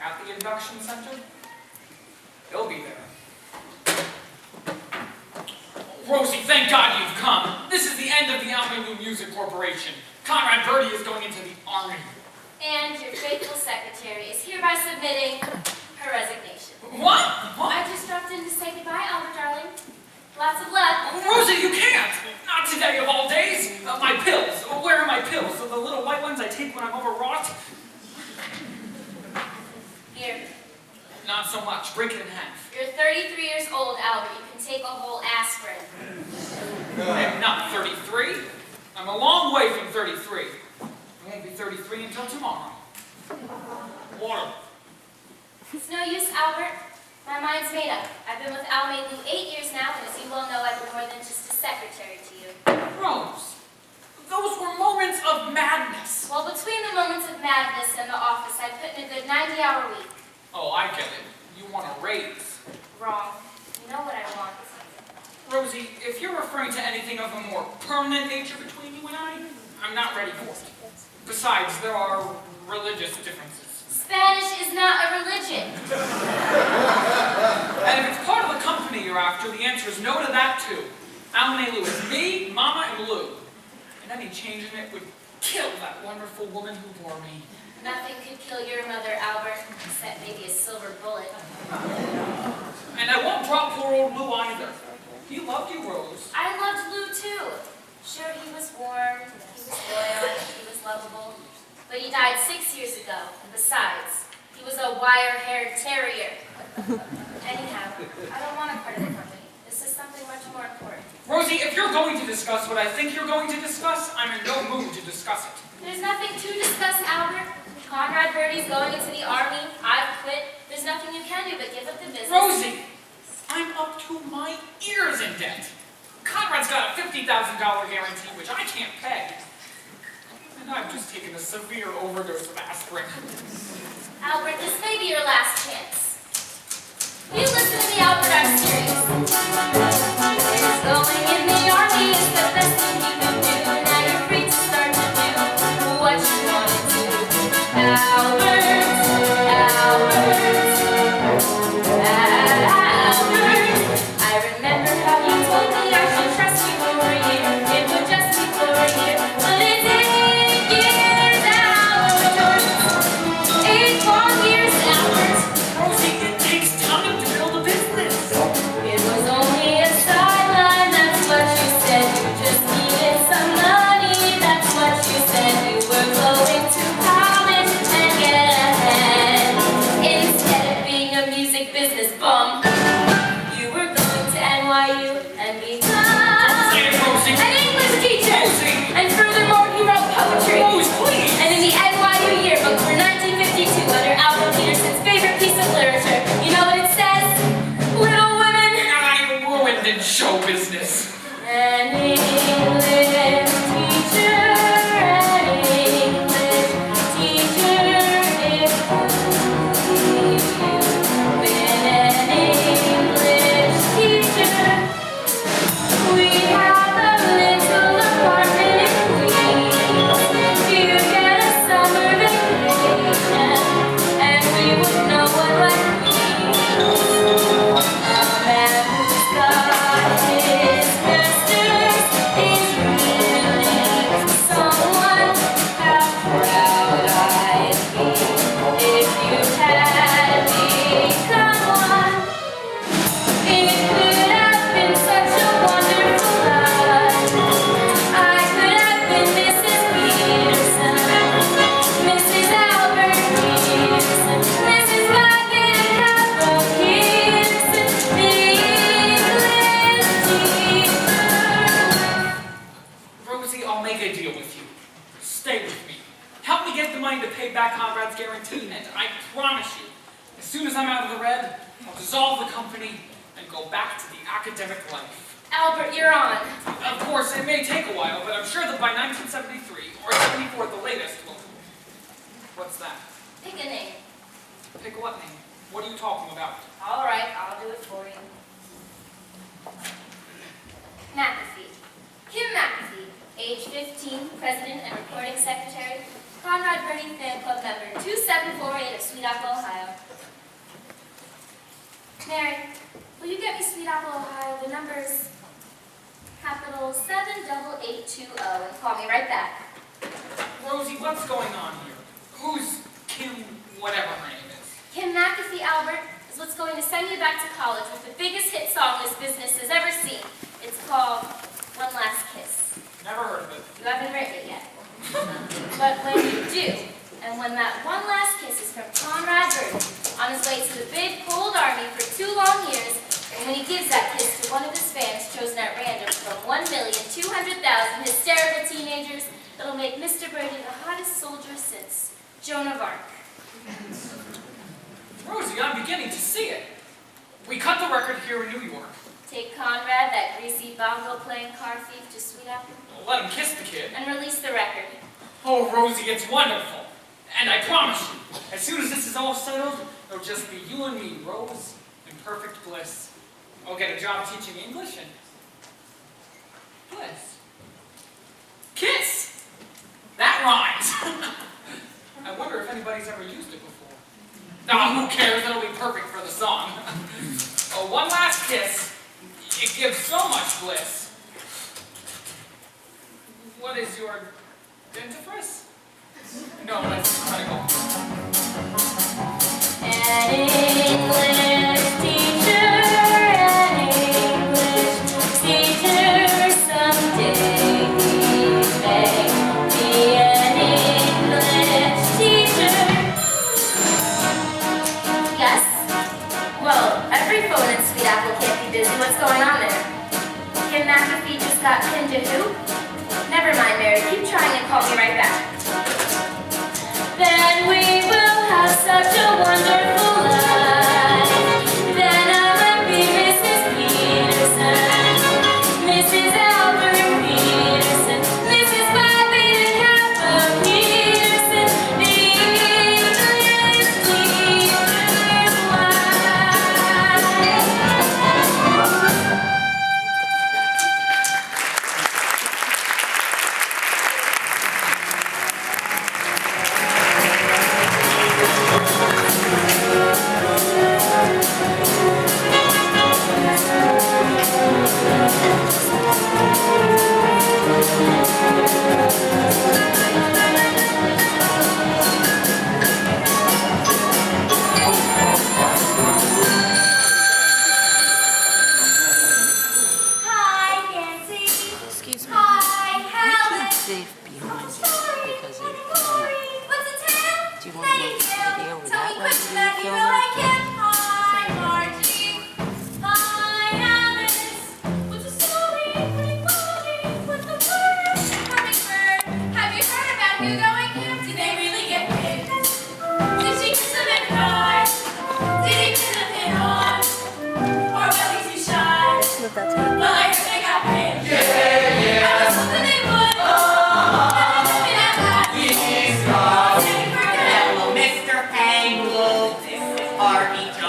At the induction center? He'll be there. Rosie, thank God you've come. This is the end of the Appleton Music Corporation. Bye Birdie is going into the Army. And your faithful secretary is hereby submitting her resignation. What? I just dropped in to say goodbye, Albert, darling. Lots of luck. Rosie, you can't! Not today of all days! My pills. Where are my pills? The little white ones I take when I'm overwrought? Here. Not so much. Break it in half. You're 33 years old, Albert. You can take a whole aspirin. I am not 33. I'm a long way from 33. I won't be 33 until tomorrow. Water. It's no use, Albert. My mind's made up. I've been with Al Maylou 8 years now, and as you well know, I've been more than just a secretary to you. Rose, those were moments of madness. Well, between the moments of madness and the office, I put in a good 90-hour week. Oh, I get it. You want a raise. Wrong. You know what I want. Rosie, if you're referring to anything of a more permanent nature between you and I'm not ready for it. Besides, there are religious differences. Spanish is not a religion. And if it's part of the company you're after, the answer is no to that too. Al Maylou is me, Mama, and Lou. And any change in it would kill that wonderful woman who bore me. Nothing could kill your mother, Albert, except maybe a silver bullet. And I won't drop poor old Lou either. He loved you, Rose. I loved Lou too. Sure, he was warm, he was loyal, he was lovable. But he died 6 years ago, and besides, he was a wire-haired terrier. Anyhow, I don't want a part of the company. This is something much more important. Rosie, if you're going to discuss what I think you're going to discuss, I'm in no mood to discuss it. There's nothing to discuss, Albert. Conrad Birdie's going into the Army. I've quit. There's nothing you can do but give up the business. Rosie, I'm up to my ears in debt. Conrad's got a $50,000 guarantee, which I can't pay. And I've just taken a severe overdose of aspirin. Albert, this may be your last chance. You listen to the Albert Art series. Going in the Army is the best thing you can do. Now you're free to start to do what you want to do. Albert, Albert, Albert. I remember how you told me I should trust you for a year. It would just be for a year, but it's 8 years, Albert. 8 long years, Albert. Rosie, it takes time to build a business. It was only a sideline, that's what you said. You just needed some money, that's what you said. You were going to college and get ahead. Instead of being a music business bum, you were going to NYU and become an English teacher. Rosie! And furthermore, he wrote poetry. Rose, please! And in the NYU yearbook for 1952, under Albert Peterson's favorite piece of literature, you know what it says? Little women. I'm ruined in show business. An English teacher, an English teacher, if you've been an English teacher. We have a little apartment in Queens. You get a summer vacation, and we would know what life means. A man who's got his masters is really someone. How proud I'd be if you had become one. It could have been such a wonderful life. I could have been Mrs. Peterson, Mrs. Albert Peterson, Mrs. Wagon Capo Peterson, the English teacher. Rosie, I'll make a deal with you. Stay with me. Help me get the money to pay back Conrad's guarantee, and I promise you, as soon as I'm out of the red, I'll dissolve the company and go back to the academic life. Albert, you're on. Of course, it may take a while, but I'm sure that by 1973, or 74 at the latest, well, what's that? Pick a name. Pick what name? What are you talking about? All right, I'll do it for you. McAfee. Kim McAfee, age 15, president and recording secretary. Conrad Birdie Fan Club member 2748 of Sweet Apple, Ohio. Mary, will you get me Sweet Apple, Ohio? The number's capital 78820 and call me right back. Rosie, what's going on here? Who's Kim, whatever her name is? Kim McAfee Albert is what's going to send you back to college with the biggest hit song this business has ever seen. It's called One Last Kiss. Never heard of it. You haven't written it yet. But when you do, and when that one last kiss is from Conrad Birdie on his way to the big cold army for 2 long years, and when he gives that kiss to one of his fans chosen at random from 1,200,000 hysterical teenagers, it'll make Mr. Birdie the hottest soldier since Joan of Arc. Rosie, I'm beginning to see it. We cut the record here in New York. Take Conrad, that greasy bongo-playing car thief, to Sweet Apple, Let him kiss the kid. and release the record. Oh, Rosie, it's wonderful. And I promise you, as soon as this is all settled, it'll just be you and me, Rose, in perfect bliss. I'll get a job teaching English and bliss. Kiss! That rhymes! I wonder if anybody's ever used it before. Oh, who cares? It'll be perfect for the song. Oh, one last kiss. It gives so much bliss. What is your dentifrice? No, that's critical. An English teacher, someday may be an English teacher. Yes? Well, every phone in Sweet Apple can't be busy. What's going on there? Kim McAfee just got pinned to who? Never mind, Mary. Keep trying and call me right back. Then we will have such a wonderful life. Then I will be Mrs. Peterson, Mrs. Albert Peterson, Mrs. Bobby and Harper Peterson, the English teacher's wife. Hi, Nancy. Excuse me. Hi, We Helen. keep safe behind you Sorry, because what it, a glory. What's the tale? do you want to Thank make you. a video over Tell that me way? quick Do that you you film know it? I can. Hi, Margie. Hi, Alice. What's the story? Pretty glory. What's the word? Hummingbird. Have you heard about Hugo and Kim? Did they really get picked? Did she kiss him and cry? Did he pin a pin on? Or was he too shy? Well, I heard they got picked. Yeah. I was hoping they would. Hello, Mr. Penguin. This is our teacher.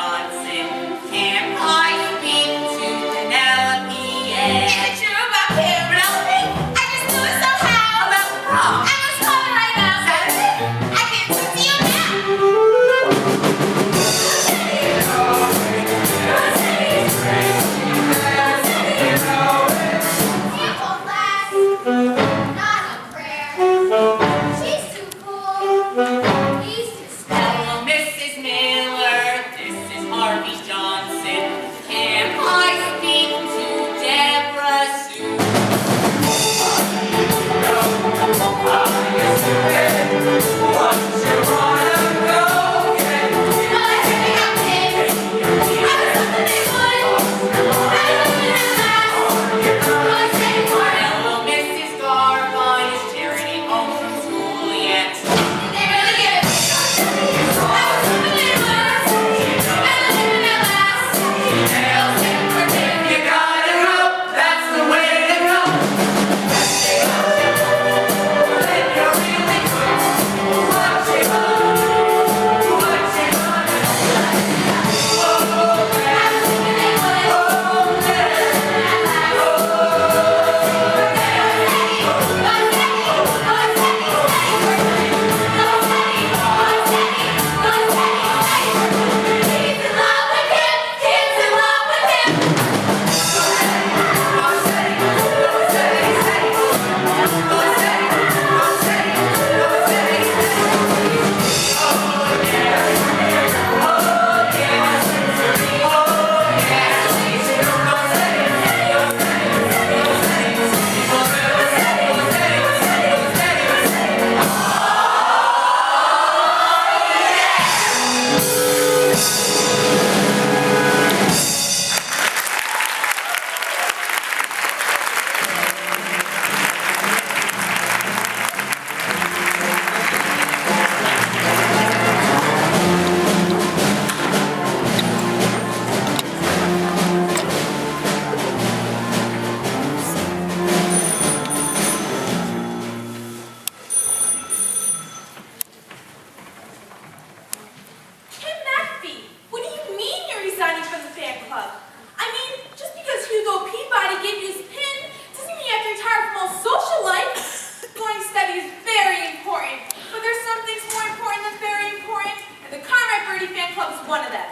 one of them.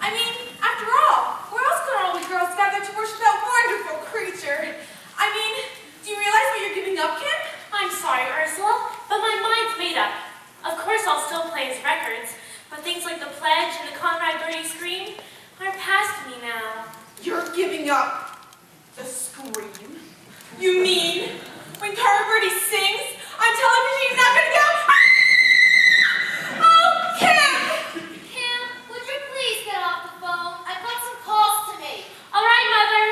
I mean, after all, where else could all we girls gather to worship that wonderful creature? I mean, do you realize what you're giving up, Kim? I'm sorry, Ursula, but my mind's made up. Of course I'll still play his records, but things like the Pledge and the Conrad Birdie Scream are past me now. You're giving up the scream? You mean when Conrad Birdie sings on television, he's not gonna go? Oh, Kim! Kim, would you please get off the phone? I've got some calls to make. All right, Mother.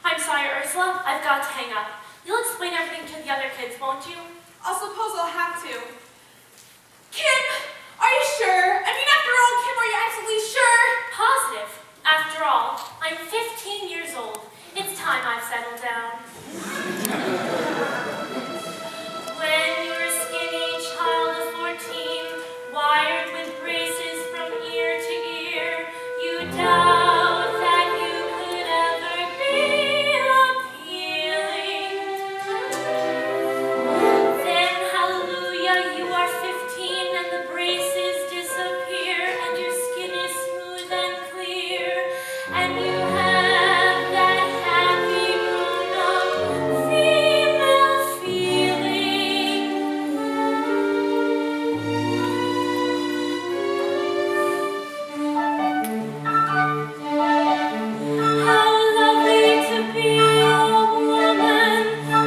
I'm sorry, Ursula. I've got to hang up. You'll explain everything to the other kids, won't you? I suppose I'll have to. Kim, are you sure? I mean, after all, Kim, are you absolutely sure? Positive. After all, I'm 15 years old. It's time I've settled down. When you're a skinny child of 14, wired with braces from ear to ear, you doubt that you could ever be appealing. Then, hallelujah, you are 15 and the braces disappear and your skin is smooth and clear and you have that happy grown-up female feeling. How lovely to be a woman, the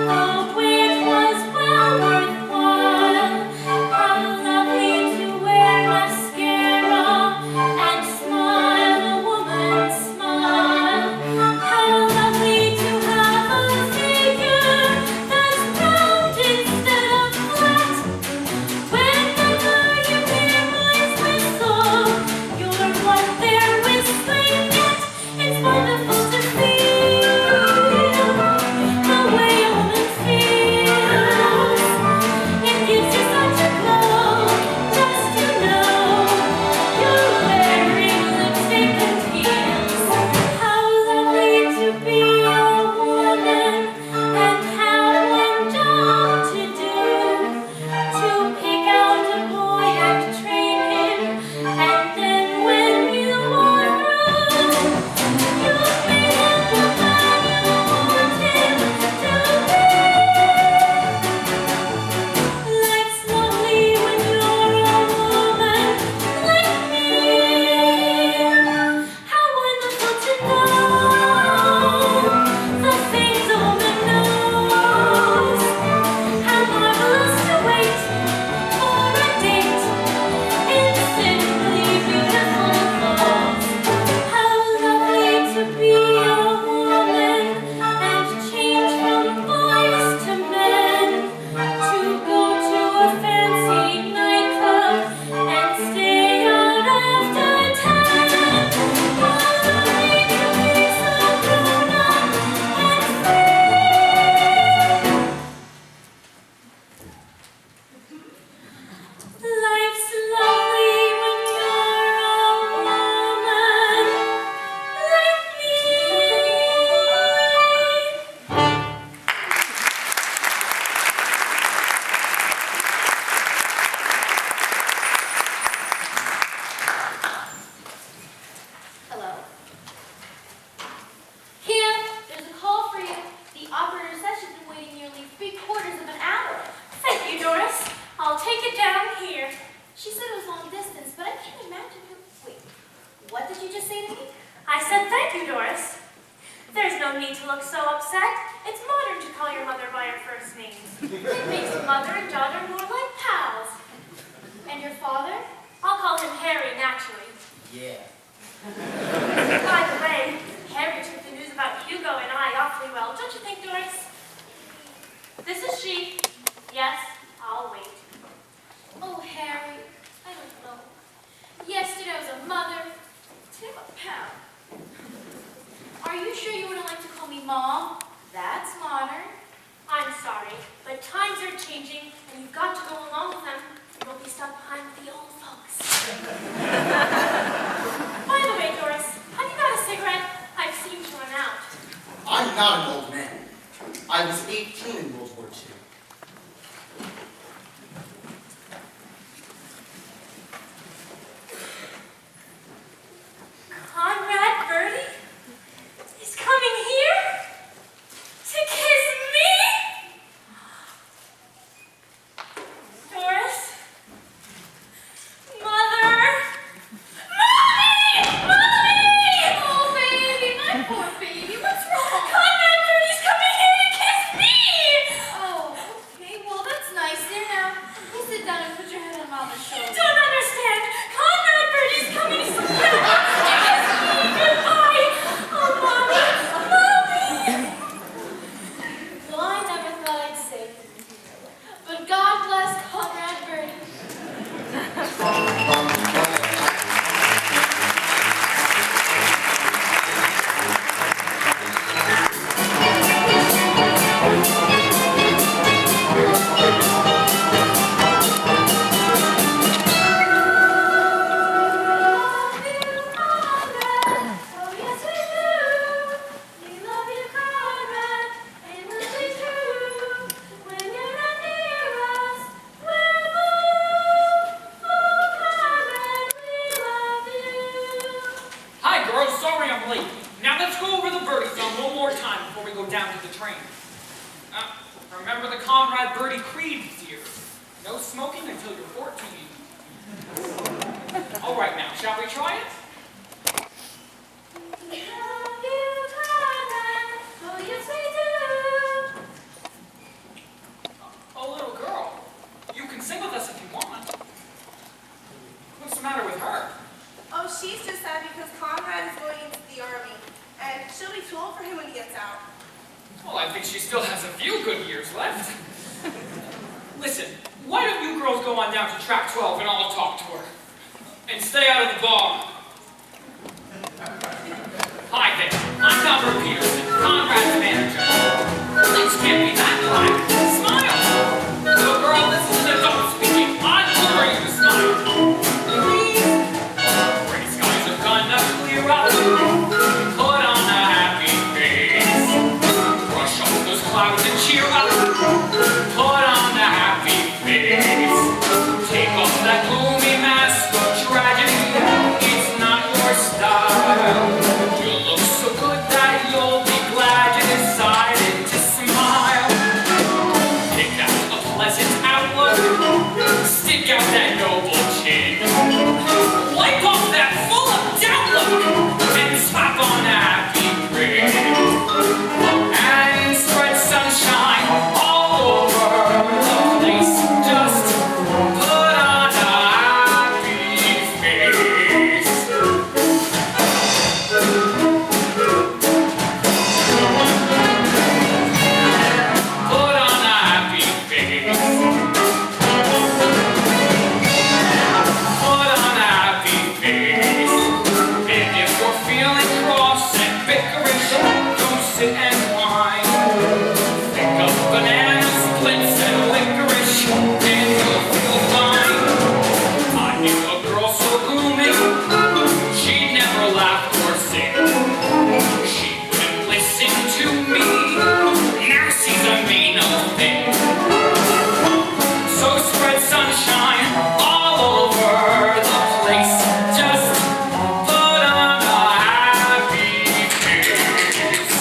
wait was well worthwhile. How lovely to wear mascara and smile a woman's smile. How lovely to have a figure that's round instead of flat. Whenever you hear boys whistle, you're what they're whistling at. It's wonderful to feel the way a woman feels. It gives you such a glow just to know you're wearing lipstick and heels. How lovely to be a woman and have one job to do, to pick out a boy and train him, and then when you are through, you make him the man you want him to be. Life's lovely when you're a woman like me. How wonderful to know the things a woman knows. How marvelous to wait for a date in simply beautiful clothes. How lovely to be a woman and change from boys to men, to go to a fancy nightclub and stay out after 10. How lovely to be so grown up and free. Life's lovely when you're a woman like me. Hello? Kim, there's a call for you. The operator says she's been waiting nearly 3/4 of an hour. Thank you, Doris. I'll take it down here. She said it was long distance, but I can't imagine who. Wait, what did you just say to me? I said thank you, Doris. There's no need to look so upset. It's modern to call your mother by her first name. It makes mother and daughter more like pals. And your father? I'll call him Harry, naturally. Yeah. By the way, Harry took the news about Hugo and I awfully well. Don't you think, Doris? This is she. Yes, I'll wait. Oh, Harry, I don't know. Yesterday I was a mother, today I'm a pal. Are you sure you wouldn't like to call me Mom? That's modern. I'm sorry, but times are changing, and you've got to go along with them. You'll be stuck behind with the old folks. By the way, Doris, have you got a cigarette? I've seemed to run out. I'm not an old man. I was 18 in World War II. late. Now let's go over the birdie film one more time before we go down to the train. Remember the Comrade Birdie Creed here. No smoking until you're 14. All right, now, shall we try it? Love you, Conrad. Oh, yes, we do. Oh, little girl, you can sing with us if you want. What's the matter with her? Oh, she's just sad because Conrad is going into the army, and she'll be too old for him when he gets out. Well, I think she still has a few good years left. Listen, why don't you girls go on down to track 12 and I'll talk to her? And stay out of the bar. Hi there, I'm Albert Peterson, Conrad's manager. Things can't be that black. Smile! Little girl, this is an adult speaking. I'm ordering you to smile. Please. Gray skies are gonna clear up. Put on a happy face. Brush off those clouds and cheer up. Put on a happy face. Take off that gloomy mask of tragedy. It's not your style. You look so good that you'll be glad you decided to smile. Pick out a pleasant outlook. Stick out that noble chin. Wipe off that full of doubt look. And slap on a happy grin. And spread sunshine all over the place. Just put on a happy face. Put on a happy face. Put on a happy face. And if you're feeling cross and bickerish, don't sit and whine. Think of banana splits and licorice, and you'll feel fine. I knew a girl so blooming, she'd never laugh or sing. She wouldn't listen to me, now she's a mean old thing. So spread sunshine all over the place. Just put on a happy face.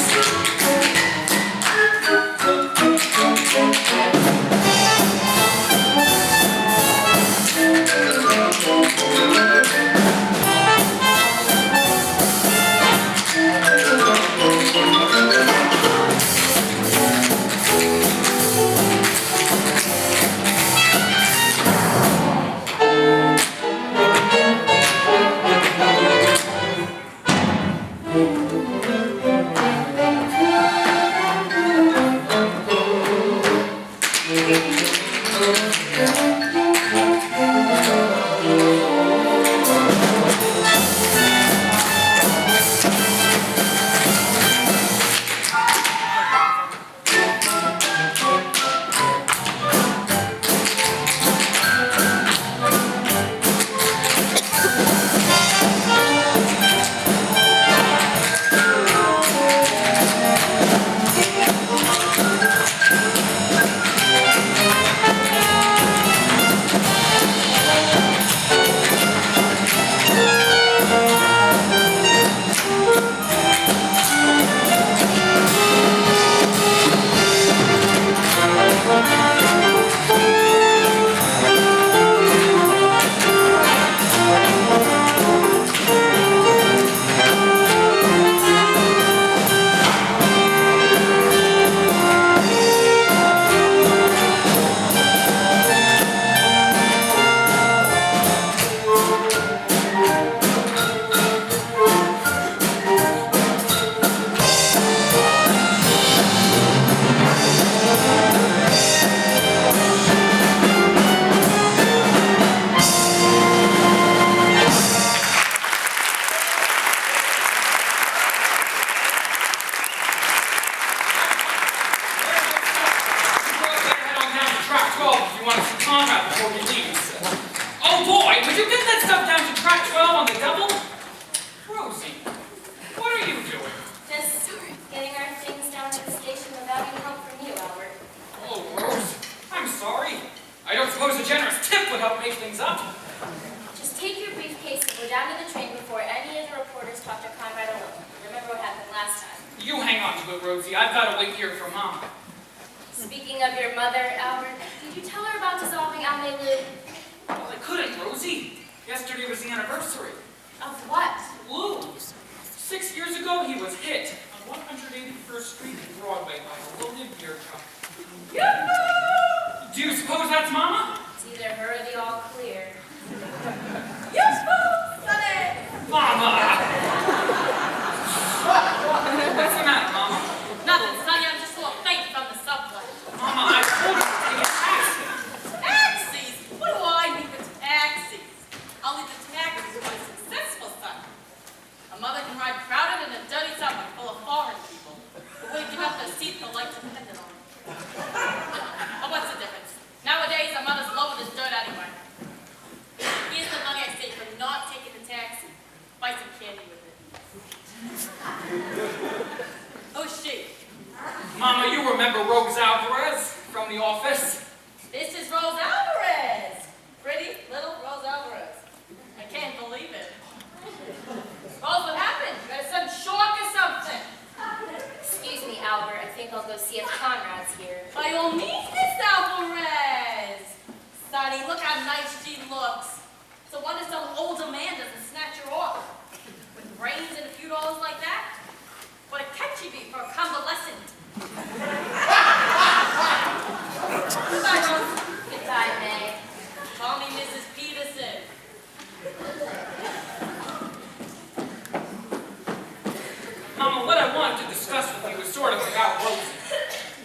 Oh boy, would you get that stuff down to track 12 on the double? Rosie, what are you doing? Just getting our things down to the station without any help from you, Albert. Oh, Rose, I'm sorry. I don't suppose a generous tip would help make things up. Just take your briefcase and go down to the train before any of the reporters talk to Conrad alone. respond to it, Rosie. I've got to wait here for Mama. Speaking of your mother, Albert, did you tell her about dissolving Almelu? Well, I couldn't, Rosie. Yesterday was the anniversary. Of what? Lou. 6 years ago, he was hit on 181st Street in Broadway by a loaded beer truck. Do you suppose that's Mama? It's either her or the all clear. Mama! What's the matter, Mama? Nothing, Sonny. I'm just a little faint from the subway. Mama, I told you to take a taxi. Taxis? What do I need with taxis? I'll leave the taxis to my successful son. A mother can ride crowded in a dirty subway full of foreign people who wouldn't give up their seat the life depended on. But what's the difference? Nowadays, a mother's lower than dirt anyway. Here's the money I saved for not taking the taxi. Buy some candy with it. Who's she? Mama, you remember Rose Alvarez from The Office? This is Rose Alvarez. Pretty little Rose Alvarez. I can't believe it. Rose, what happened? You got a sudden shock or something? Excuse me, Albert. I think I'll go see if Conrad's here. By all means, Miss Alvarez. Sonny, look how nice she looks. So wonder some older man doesn't snatch her off. With brains and a few dollars like that? What a catch she'd be for a convalescent. Goodbye, Rose. Goodbye, May. Call me Mrs. Peterson. Mama, what I wanted to discuss with you is sort of about Rosie.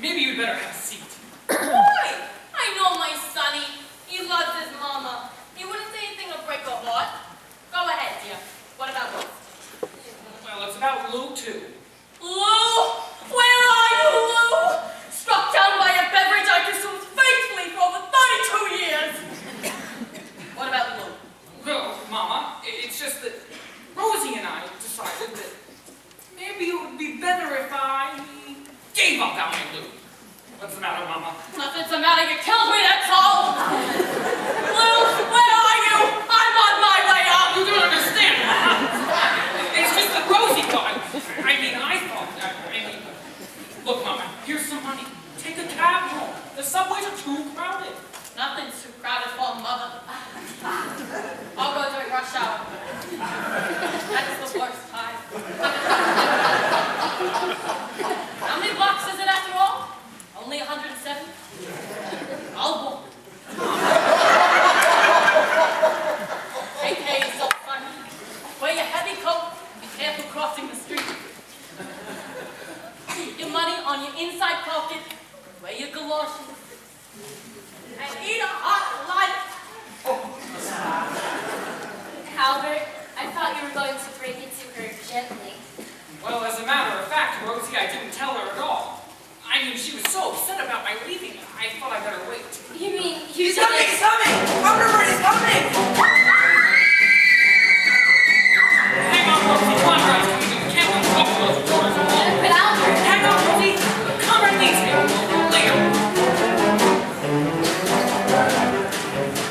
Maybe you'd better have a seat. Boy, I know my Sonny. He loves his mama. He wouldn't say anything to break her heart. Go ahead, dear. What about Rose? Well, it's about Lou, too. Lou? Where are you, Lou? Struck down by a beverage I consumed faithfully for over 32 years. What about Lou? Well, Mama, it's just that Rosie and I decided that maybe it would be better if I gave up Almelu. What's the matter, Mama? Nothing's the matter. You killed me, that's all. Lou, where are you? I'm on my way out. You don't understand, Mama. It's just that Rosie thought. Look, Mama, here's some money. Take a cab home. The subways are too crowded. Nothing's too crowded for a mother. I'll go during rush hour. That's the worst time. How many blocks is it after all? Only 107? I'll walk. Take care of yourself, son. Wear your heavy coat. Be careful crossing the street. Keep your money on your inside pocket. Wear your galoshes. And eat a hot life. Albert, I thought you were going to break it to her gently. Well, as a matter of fact, Rosie, I didn't tell her at all. I mean, she was so upset about my leaving, I thought I better wait. You mean you He's coming! He's coming! Everybody's coming! Hang on, Rosie. Conrad's coming. We can't let go of those doors alone. But Albert, Hang on, Rosie. Conrad needs me. Later.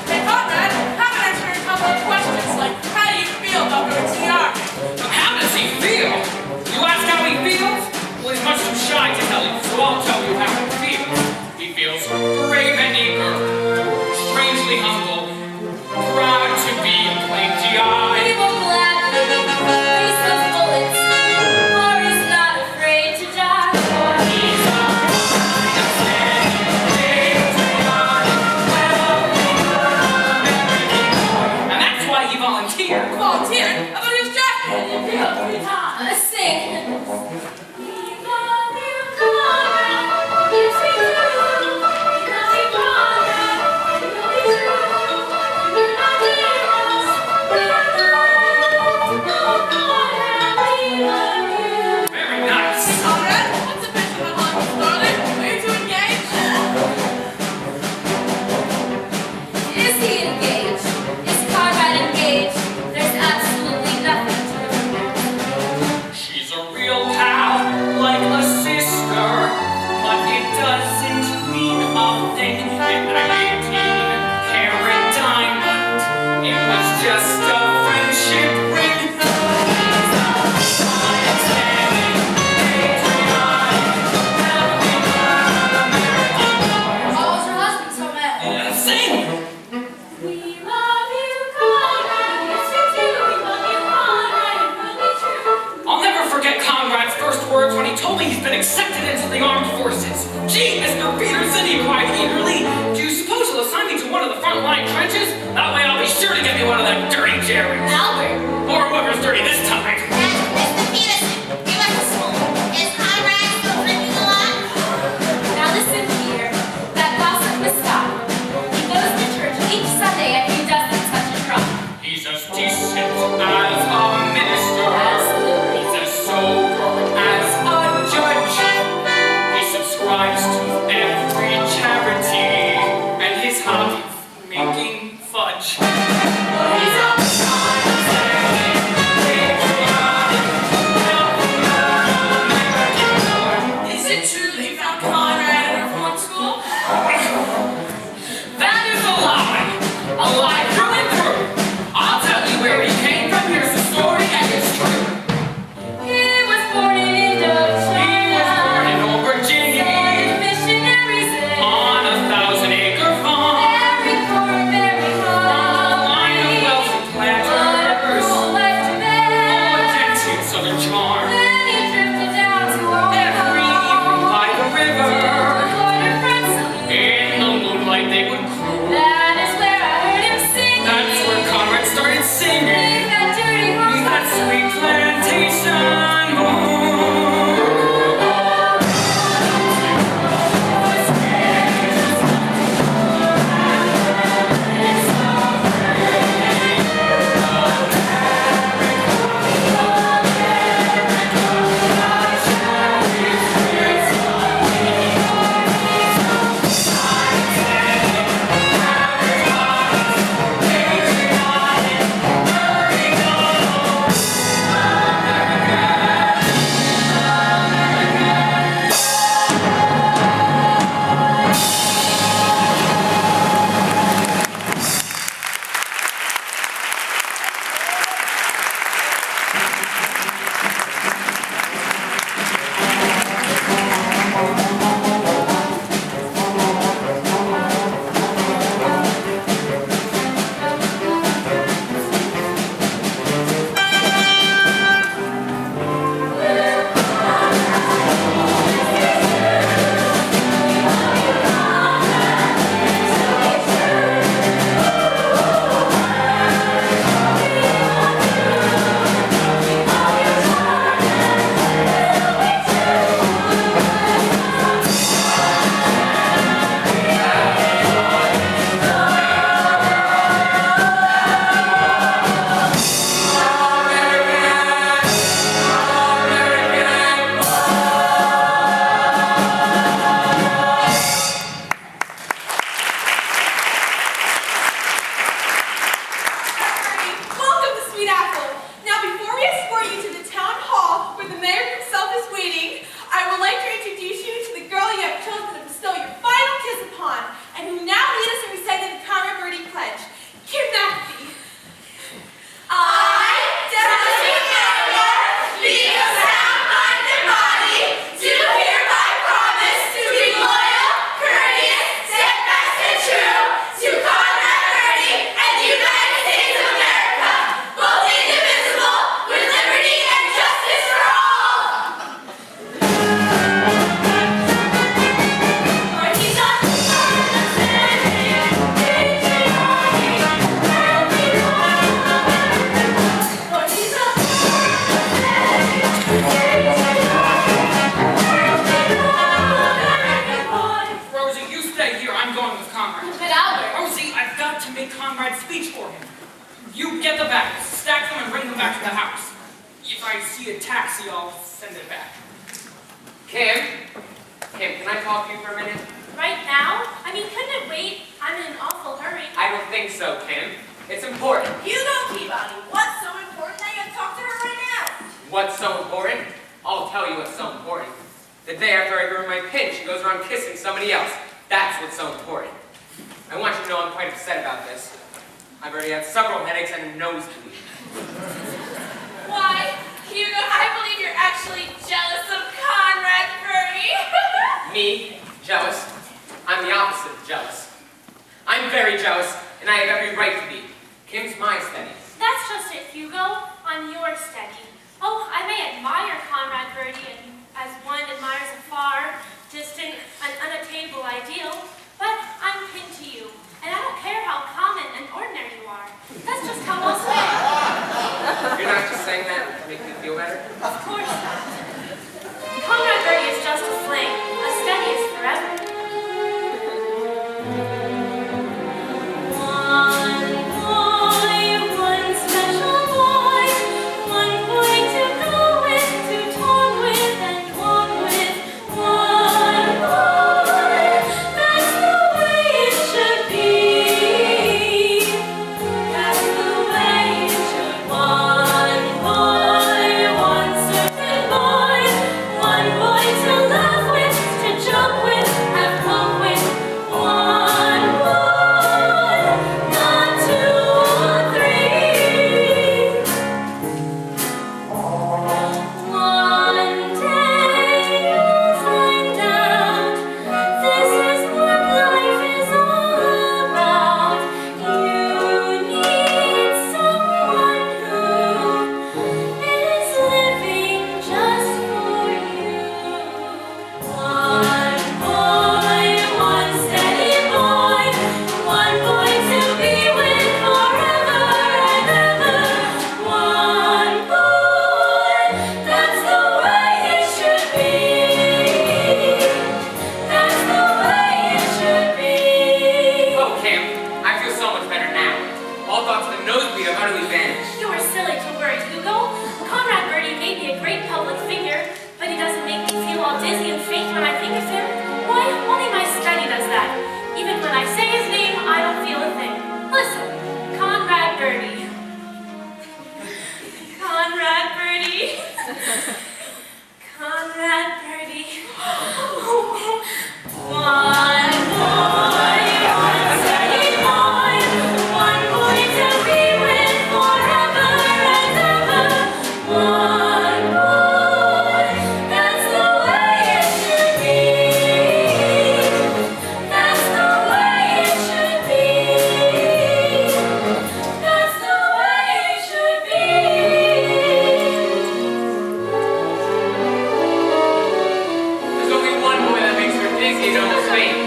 Hey, Conrad, how can I answer a couple of questions like, how do you feel about your TR? How does he feel? You ask how he feels? Well, he's much too shy to tell you, so I'll tell you how he feels. He feels brave and eager, strangely humble, proud to be a plain GI. he will gladly face the bullets, for he's not afraid to die. He's a kind of steady, brave GI, well-meaning boy. And that's why he volunteered. Volunteered? I thought he was drafted. Sing. Very nice. Conrad, what's the picture of how long started? Are you two engaged? Is he engaged? Is Conrad engaged? There's absolutely nothing to remember. She told me he's been accepted into the armed forces. Gee, Mr. Peterson, he cried eagerly. Do you suppose he'll assign me to one of the front line trenches? That way I'll be sure to get me one of them dirty Jerrys. Albert. Or whoever's dirty this time. Mr. Peterson, we went to school. Is Conrad still drinking a lot? Now listen here, that gossip must stop. He goes to church each Sunday and he doesn't touch a drum. He's as decent as a minister. Absolutely. He's as sober as a judge. He subscribes to every charity. And his hobby, making fudge. He's a Is it true they found Conrad at a reform school? That is a lie! A lie through and through! I'll tell you where he came from. Here's the story, and it's true. He was born in He was born Indochina. in Old Virginia Some missionaries in on a 1,000-acre farm. very poor, very Line of wealthy hungry. What a planters. cruel life to Oh, bear. dancing southern charm. Then he drifted down to Every evening by the river. border front saloon. In the moonlight they would croon. That is where I heard him sing. That's where Conrad started singing. Leave that dirty Leave home. that sweet plantation home. Welcome to Sweet Apple. Now, before we escort you to the town hall where the mayor himself is waiting, I would like to introduce you to the girl you have chosen to bestow your final kiss upon, and who now lead us in reciting the Bye Birdie Pledge, Kim McAfee. I, Demonstrate Theodora, being of sound mind and body, do hereby promise to be loyal, courteous, steadfast, and true to Conrad Birdie and the United States of America, both indivisible, with liberty and justice for all. Rosie, you stay here. I'm going with Conrad. But Albert, Rosie, I've got to make Conrad's speech for him. You get the bags, stack them, and bring them back to the house. If I see a taxi, I'll send it back. Kim, can I talk to you for a minute? Right now? I mean, couldn't it wait? I'm in an awful hurry. I don't think so, Kim. It's important. You know, Peabody, what's so important that you have to talk to her right now? What's so important? I'll tell you what's so important. The day after I ruin my pin, she goes around kissing somebody else. That's what's so important. I want you to know I'm quite upset about this. I've already had several headaches and a nosebleed. Why, Hugo, I believe you're actually jealous of Conrad Birdie. Me? Jealous? I'm the opposite of jealous. I'm very jealous, and I have every right to be. Kim's my steady. That's just it, Hugo. I'm your steady. Oh, I may admire Conrad Birdie as one Conrad Birdie. One boy, one boy to be with forever and ever. One boy, that's the way it should be. That's the way it should be. That's the way it should be. There's only one boy that makes her dizzy and almost faint.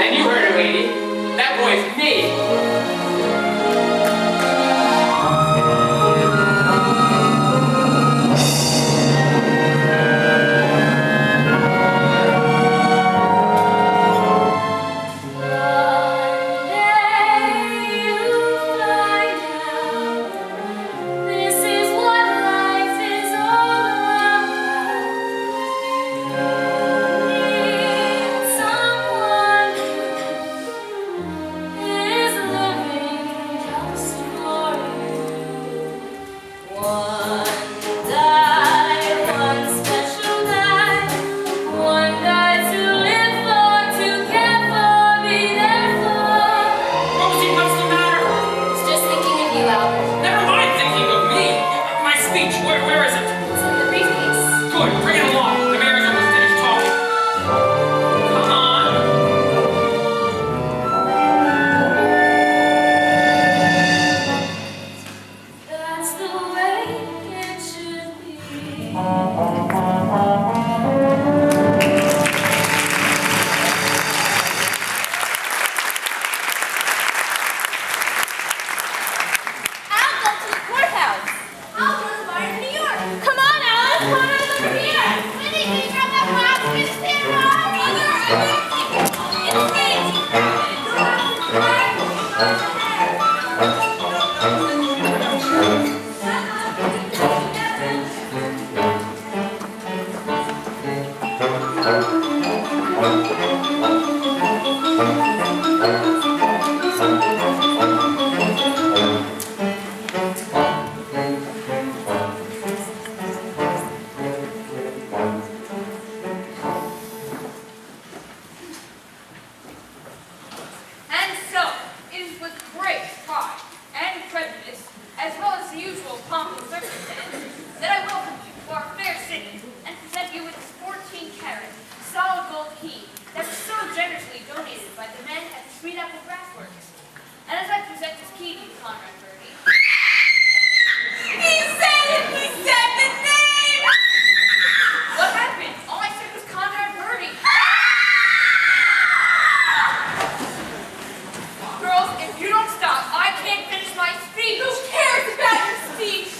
And you heard her, lady. That boy's me. This is what life is all about. Need someone who is living just for you. One die, one special night. One die to live for, to care for, be there for. Rosie, what's the matter? It's just thinking of you, Albert. Never mind thinking of me. My speech, where is it? It's in the briefcase. Good, bring it along. The mayor's almost finished talking. Come on. That's the way it should be. I'll go to the courthouse. I'll go to the bar in New York. Come on, Alice. Come on over here. Minnie, can you grab that box? We're gonna stand around. Mother, And so, it is with great pride and prejudice, as well as the usual pomp and circumstance, that I welcome you to our fair city and present you with this 14-carat solid gold key that was so generously donated by the men at the Sweet Apple Grassworks. And as I present this key to you, Conrad Birdie, He said it! He said the name! what happened? All I said was Conrad Birdie. Girls, if you don't stop, I can't finish my speech. Who cares about your speech?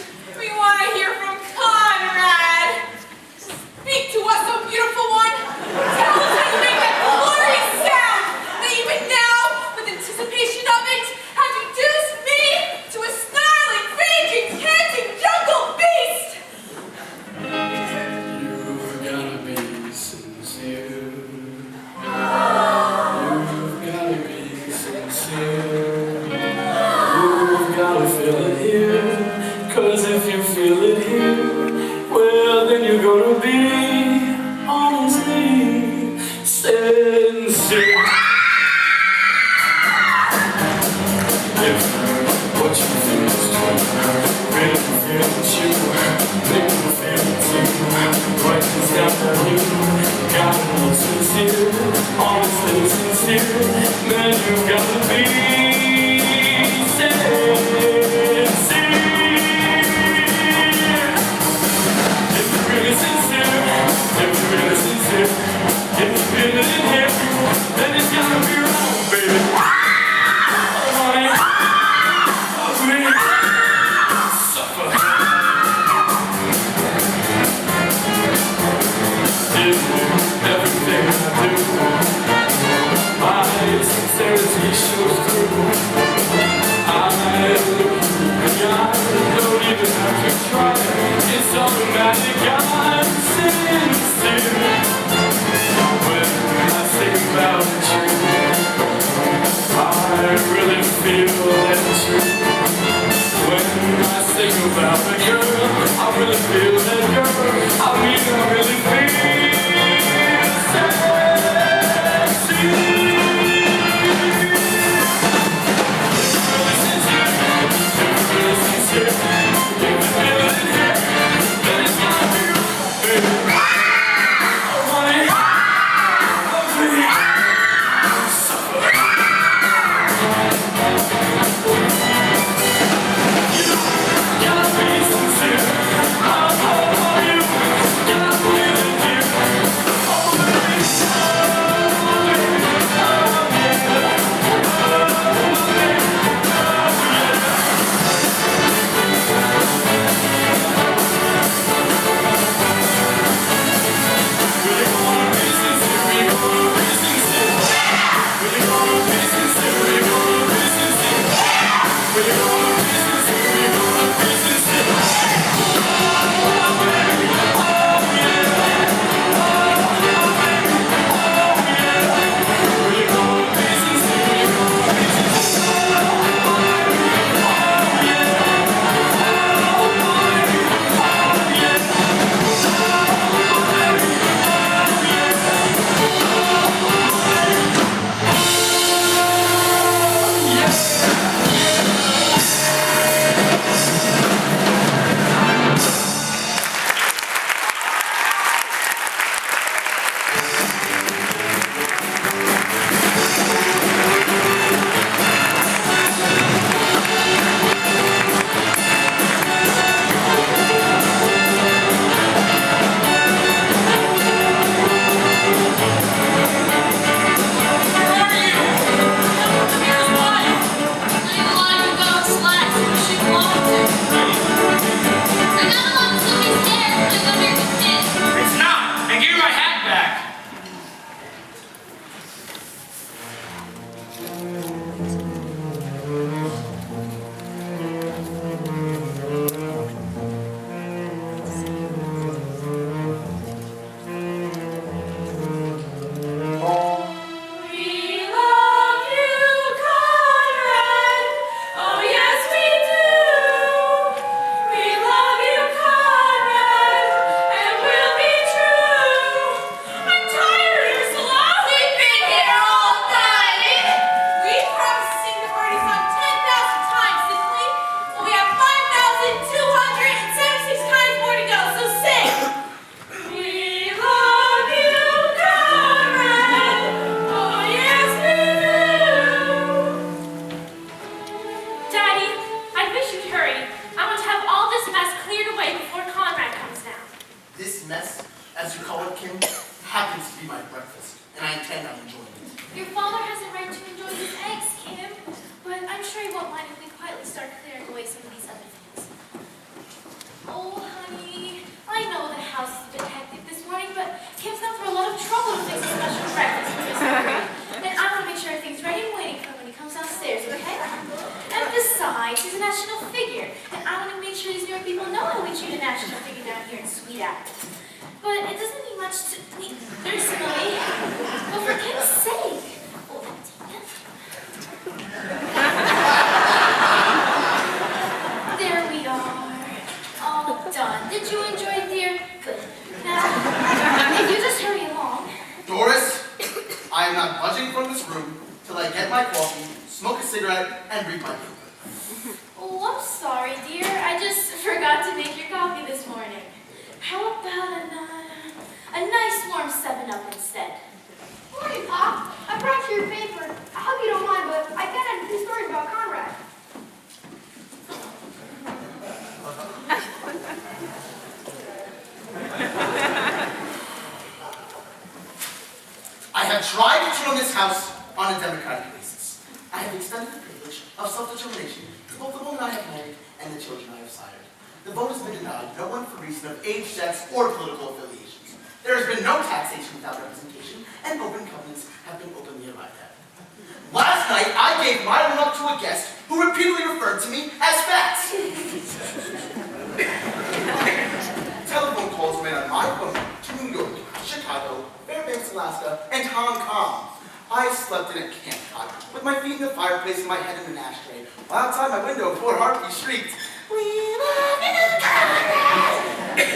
With my feet in the fireplace and my head in an ashtray, while outside my window, poor Harvey shrieked, "We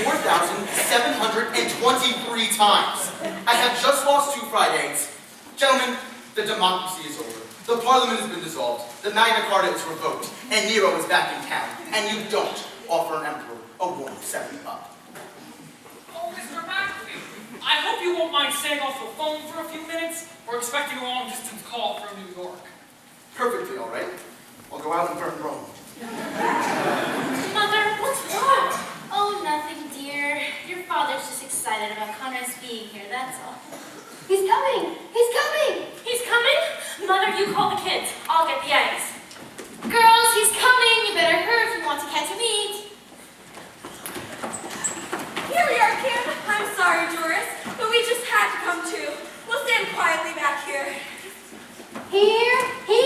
4,723 times. I have just lost 2 Fridays. Gentlemen, the democracy is over. The parliament has been dissolved. The Magna Carta is revoked. And Nero is back in town. And you don't offer an emperor a warm 7-up. Oh, Mr. McAfee, I hope you won't mind staying off the phone for a few minutes. We're expecting a long-distance call from New York. Perfectly all right. I'll go out and burn Rome. Mother, what's wrong? Oh, nothing, dear. Your father's just excited about Conrad's being here, that's all. He's coming! He's coming! He's coming? Mother, you call the kids. I'll get the eggs. Girls, he's coming! You better hurry if you want to catch a meat. Here we are, Kim. I'm sorry, Doris, but we just had to come too. We'll stand quietly back here. Here he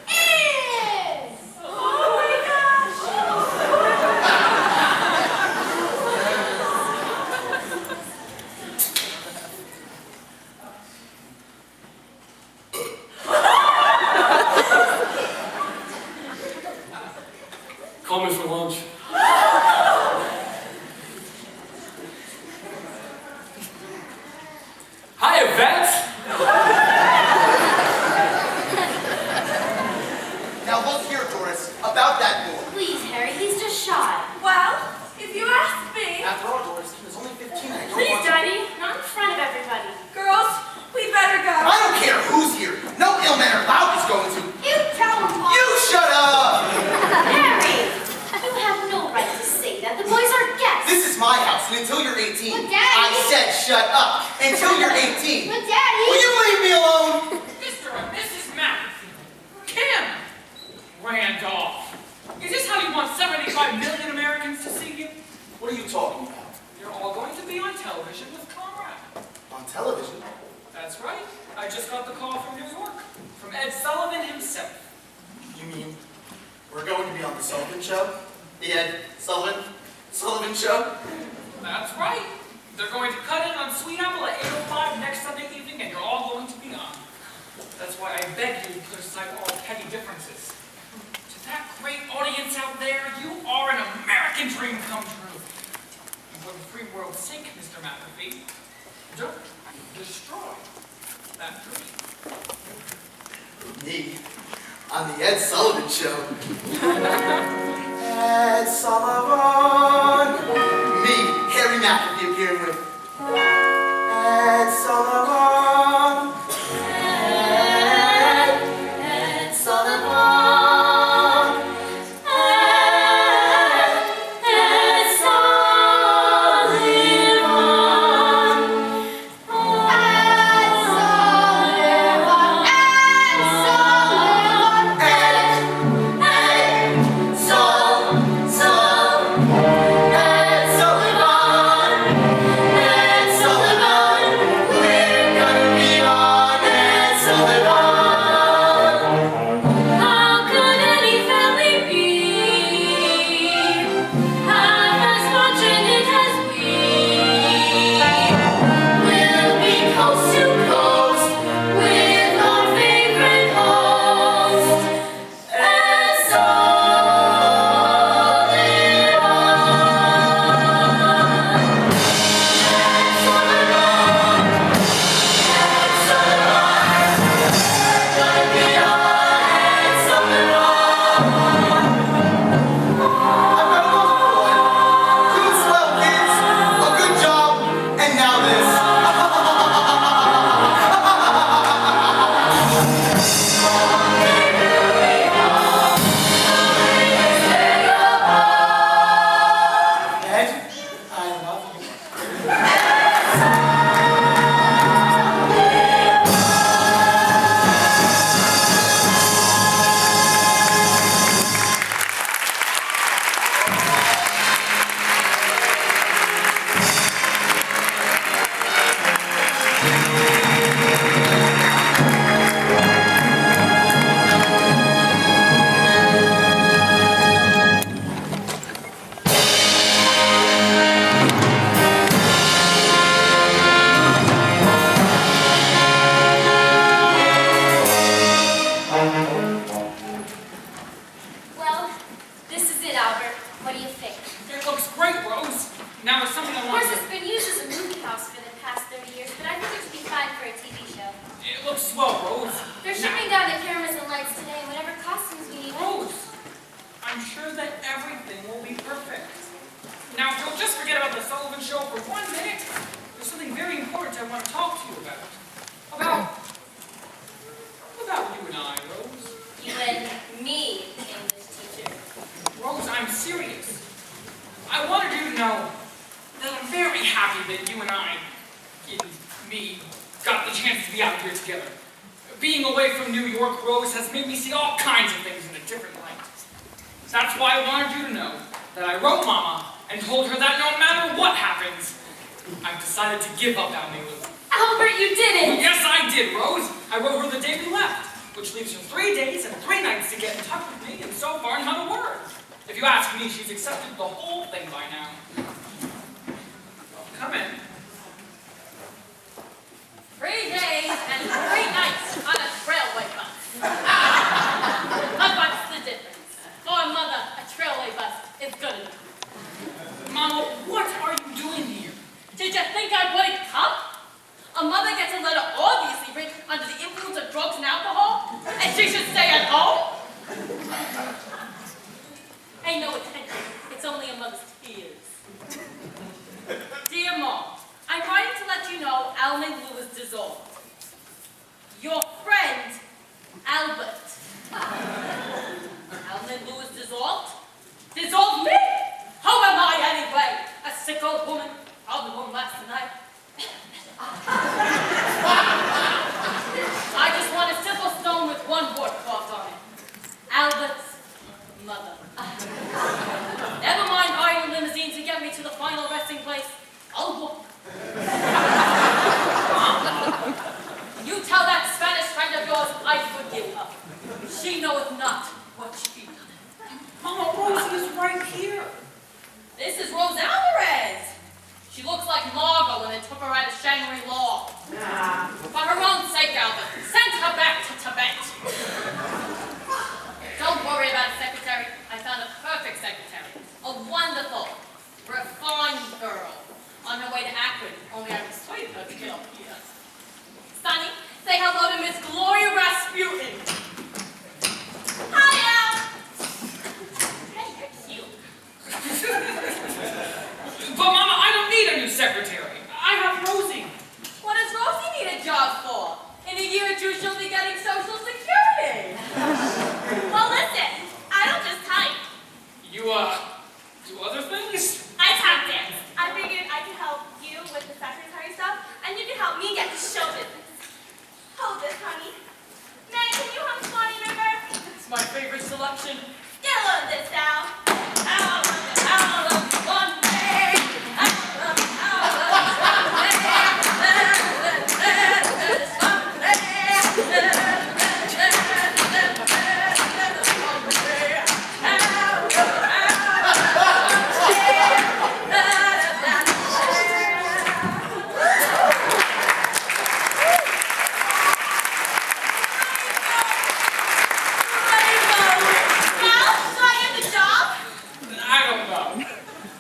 is! Oh my gosh! Call me for lunch. Hi, Yvette! Now look here, Doris, about that boy. Please, Harry, he's just shy. Well, if you ask me, After all, Doris, he was only 15 and I don't Please, want to... Daddy, not in front of everybody. girls, we better go. I don't care who's here. No ill-mannered lout is going to... You tell him, Paul. You shut up! Harry! You have no right to say that. The boys are guests. This is my house, and until you're 18, But Daddy- I said shut up. Until you're 18. But, Daddy... Will you leave me alone? Mr. and Mrs. McAfee. Kim! Randolph. Is this how you want 75 million Americans to see you? What are you talking about? You're all going to be on television with Conrad. On television? That's right. I just got the call from New York. From Ed Sullivan himself. You mean we're going to be on the Sullivan Show? The Ed Sullivan Show? That's right. They're going to cut in on Sweet Apple at 8:05 next Sunday evening, and you're all going to be on. That's why I beg you to put aside all petty differences. To that great audience out there, you are an American dream come true. And for the free world's sake, Mr. McAfee, don't destroy that dream. Me? On the Ed Sullivan Show. Ed Sullivan. Me, Harry McAfee, appearing with Ed Sullivan. Ed Sullivan. Ed Sullivan. Now there's something I Of want course, to... it's been used as a movie house for the past 30 years, but I think it should be fine for a TV show. It looks swell, Rose. They're shipping down the cameras and lights today, and whatever costumes we need. Rose, I'm sure that everything will be perfect. Now, if you'll just forget about the Sullivan Show for 1 minute, there's something very important I want to talk to you about. About you and I, Rose. You and me, English teacher. Rose, I'm serious. I wanted you to know that I'm very happy that you and I, me, got the chance to be out here together. Being away from New York, Rose, has made me see all kinds of things in a different light. That's why I wanted you to know that I wrote Mama and told her that no matter what happens, I've decided to give up Almelu. Albert, you did it! Yes, I did, Rose. I wrote her the day we left, which leaves her 3 days and 3 nights to get in touch with me, and so far not a word. If you ask me, she's accepted the whole thing by now. Well, come in. 3 days and 3 nights on a railway bus. But what's the difference? For a mother, a railway bus is good enough. Mama, what are you doing here? Did you think I wouldn't come? A mother gets a letter obviously written under the influence of drugs and alcohol, and she should stay at home? Ain't no attention. It's only a mother's tears. Dear Mom, I'm writing to let you know Almelu is dissolved. Your friend, Albert. Almelu is dissolved? Dissolve me? Who am I anyway? A sick old woman? I'll be one last night. I just want a simple stone with one word carved on it. Albert's mother. Never mind hiring a limousine to get me to the final resting place. I'll walk. You tell that Spanish friend of yours I forgive her. She knoweth not what she done. Mama, Rosie is right here. This is Rose Alvarez. She looks like Margot when they took her out of Shangri-La. For her own sake, Albert, send her back to Tibet. Don't worry about a secretary. I found a perfect secretary. A wonderful, refined girl. On her way to Akron, only I persuaded her to get up here. Sonny, say hello to Miss Gloria Rasputin. Hi, Al. Hey, you're cute. But Mama, I don't need a new secretary. I have Rosie. What does Rosie need a job for? In a year or two, she'll be getting Social Security. Well, listen, I don't just type. You, do other things? I tap dance. I figured I could help you with the secretary stuff, and you can help me get the show business. Hold this, honey. Meg, can you hum Swanee River? It's my favorite selection. Get a load of this now.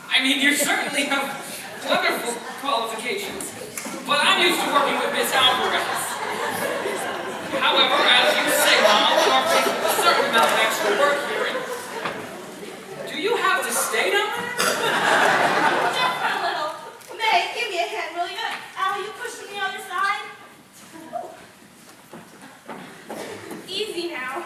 I mean, you certainly have wonderful qualifications, but I'm used to working with Miss Alvarez. However, as you say, Mom, you are taking a certain amount of extra work here. Do you have to stay down there? Just for a little. Meg, give me a hand, will you? Al, you push from the other side. Easy now.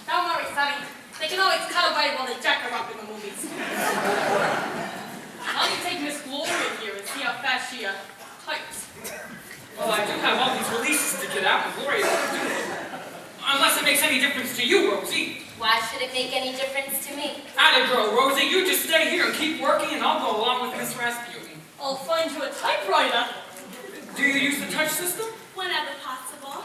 Don't worry, Sonny. They can always cut away while they jack her up in the movies. Why don't you take Miss Gloria here and see how fast she types? Well, I do have all these releases to get out, and Gloria won't do it. Unless it makes any difference to you, Rosie. Why should it make any difference to me? Atta girl, Rosie, you just stay here and keep working, and I'll go along with Miss Rasputin. I'll find you a typewriter. Do you use the touch system? Whenever possible.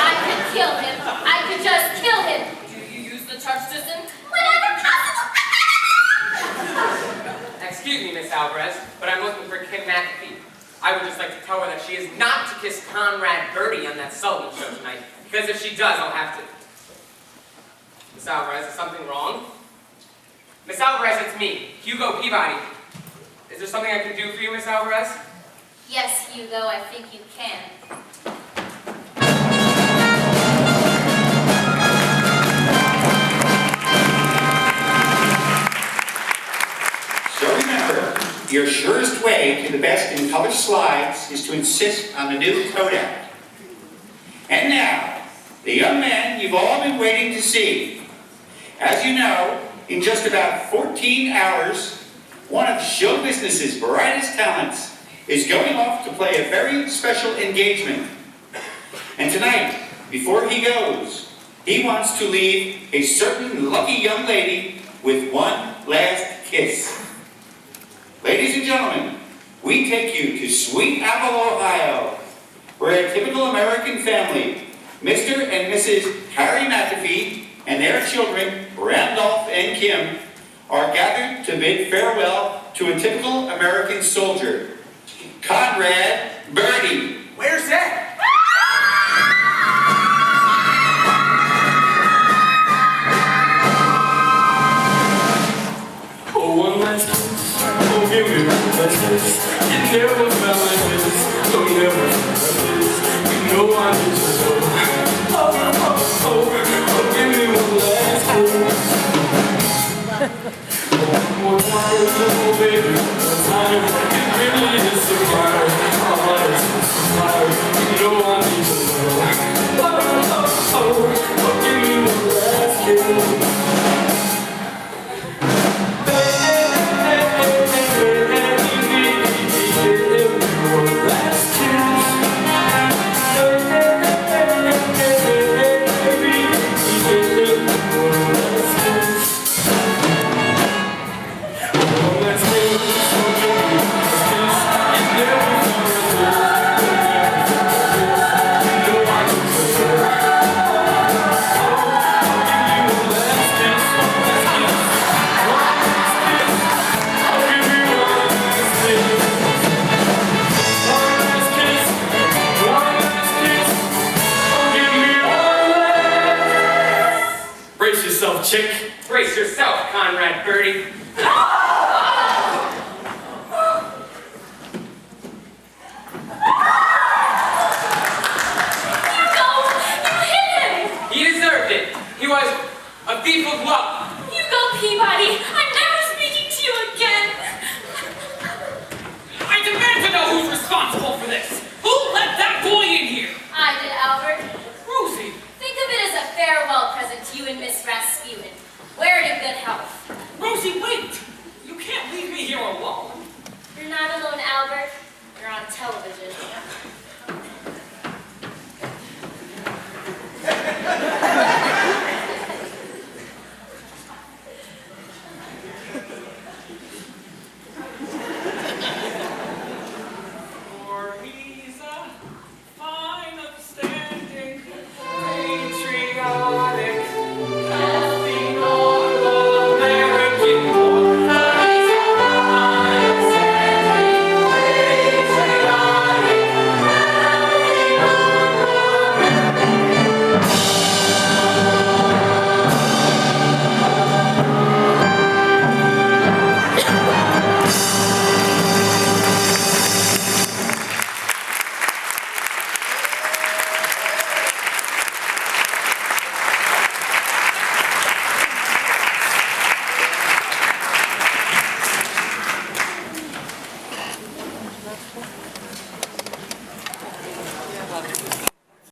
I could kill him. I could just kill him. Do you use the touch system? Whenever possible. Excuse me, Miss Alvarez, but I'm looking for Kim McAfee. I would just like to tell her that she is not to kiss Conrad Birdie on that Sullivan Show tonight, because if she does, I'll have to... Miss Alvarez, is something wrong? Miss Alvarez, it's me, Hugo Peabody. Is there something I can do for you, Miss Alvarez? Yes, Hugo, I think you can. So remember, your surest way to the best in color slides is to insist on the new Kodak. And now, the young man you've all been waiting to see. As you know, in just about 14 hours, one of show business's brightest talents is going off to play a very special engagement. And tonight, before he goes, he wants to leave a certain lucky young lady with one last kiss. Ladies and gentlemen, we take you to Sweet Apple, Ohio, where a typical American family, Mr. and Mrs. Harry McAfee and their children, Randolph and Kim, are gathered to bid farewell to a typical American soldier, Conrad Birdie. Where's that? Oh, one last kiss. Oh, give me one last kiss. It never felt like this. Oh, never felt like this. You know I need you so. Oh, give me one last kiss. One more time, oh, baby, one time. It really is so fire. My heart is so fire. You know I need you so. Oh, give me one last kiss. Brace yourself, chick. Brace yourself, Conrad Birdie. He deserved it. He was a thief of love. Hugo Peabody, I'm never speaking to you again. I demand to know who's responsible for this. Who let that boy in here? I did, Albert. Rosie. Think of it as a farewell present to you and Miss Rasputin. Wear it in good health. Rosie, wait. You can't leave me here alone. You're not alone, Albert. You're on television. For he's a fine, upstanding, patriotic, healthy, normal American boy. He's a fine, upstanding, patriotic, healthy, normal